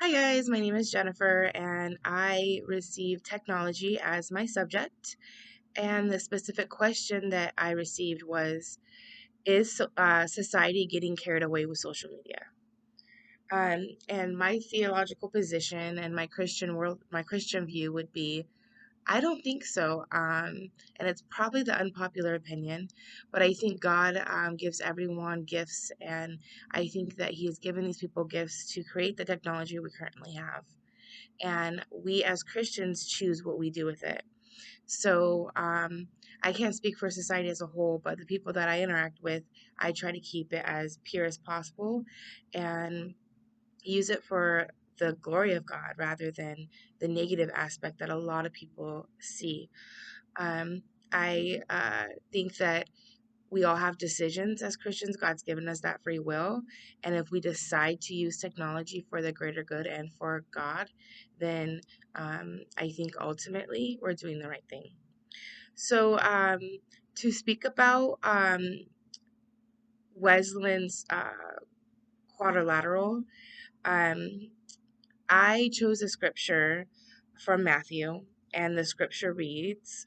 Hi guys, my name is Jennifer and I received technology as my subject. And the specific question that I received was, is society getting carried away with social media? And my theological position and my Christian view would be, I don't think so. And it's probably the unpopular opinion, but I think God gives everyone gifts, and I think that He has given these people gifts to create the technology we currently have, and we as Christians choose what we do with it. So I can't speak for society as a whole, but the people that I interact with, I try to keep it as pure as possible and use it for the glory of God rather than the negative aspect that a lot of people see. Um, I think that we all have decisions as Christians. God's given us that free will. And if we decide to use technology for the greater good and for God, then I think ultimately we're doing the right thing. So to speak about Wesleyan's quadrilateral, um, I chose a scripture from Matthew, and the scripture reads,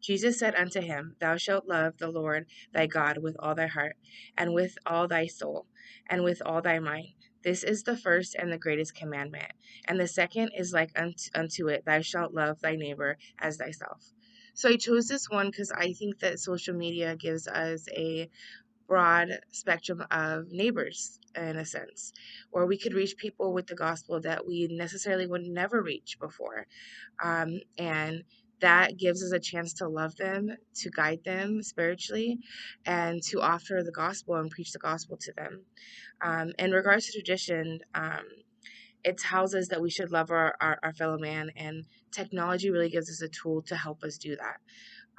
Jesus said unto him, Thou shalt love the Lord thy God with all thy heart, and with all thy soul, and with all thy mind. This is the first and the greatest commandment. And the second is like unto it, Thou shalt love thy neighbor as thyself. So I chose this one because I think that social media gives us a broad spectrum of neighbors in a sense, where we could reach people with the gospel that we necessarily would never reach before. And that gives us a chance to love them, to guide them spiritually, and to offer the gospel and preach the gospel to them. In regards to tradition, it tells us that we should love our fellow man, and technology really gives us a tool to help us do that.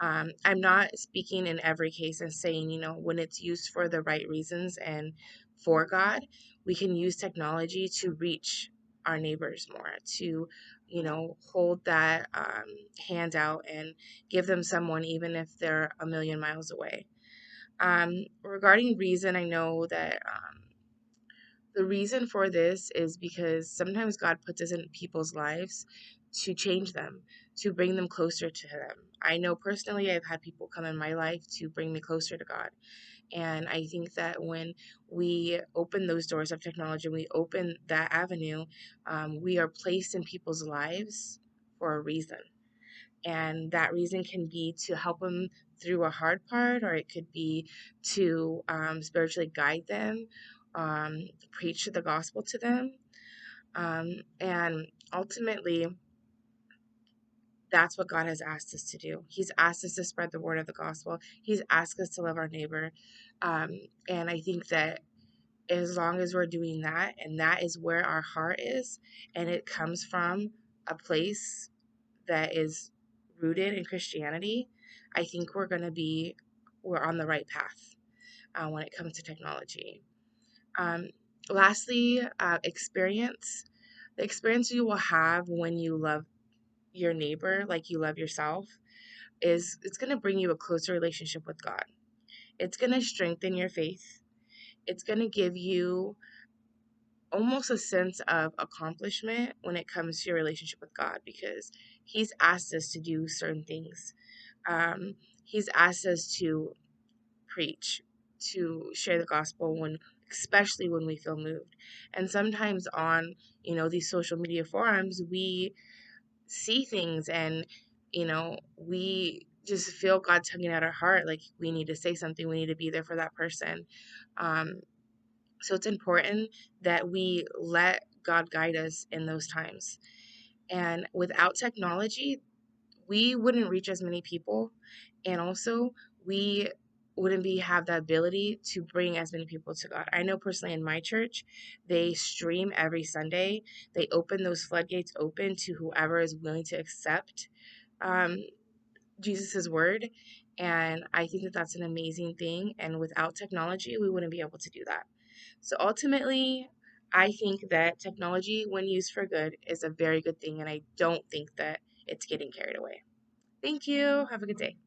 I'm not speaking in every case and saying, when it's used for the right reasons and for God, we can use technology to reach our neighbors more, to, hold that hand out and give them someone, even if they're a million miles away. Regarding reason, I know that the reason for this is because sometimes God puts us in people's lives to change them, to bring them closer to Him. I know personally I've had people come in my life to bring me closer to God. And I think that when we open those doors of technology, we open that avenue, we are placed in people's lives for a reason. And that reason can be to help them through a hard part, or it could be to spiritually guide them, preach the gospel to them. And ultimately, that's what God has asked us to do. He's asked us to spread the word of the gospel. He's asked us to love our neighbor. Um, and I think that as long as we're doing that, and that is where our heart is, and it comes from a place that is rooted in Christianity, I think we're on the right path when it comes to technology. Um, Lastly, experience. The experience you will have when you love your neighbor like you love yourself is it's going to bring you a closer relationship with God. It's going to strengthen your faith. It's going to give you almost a sense of accomplishment when it comes to your relationship with God, because He's asked us to do certain things. He's asked us to preach, to share the gospel especially when we feel moved. And sometimes on, these social media forums, we see things and, we just feel God tugging at our heart, like we need to say something, we need to be there for that person. Um, so it's important that we let God guide us in those times. And without technology, we wouldn't reach as many people. And also, we wouldn't have the ability to bring as many people to God. I know personally in my church, they stream every Sunday. They open those floodgates open to whoever is willing to accept um, Jesus's word. And I think that that's an amazing thing. And without technology, we wouldn't be able to do that. So ultimately, I think that technology, when used for good, is a very good thing. And I don't think that it's getting carried away. Thank you. Have a good day.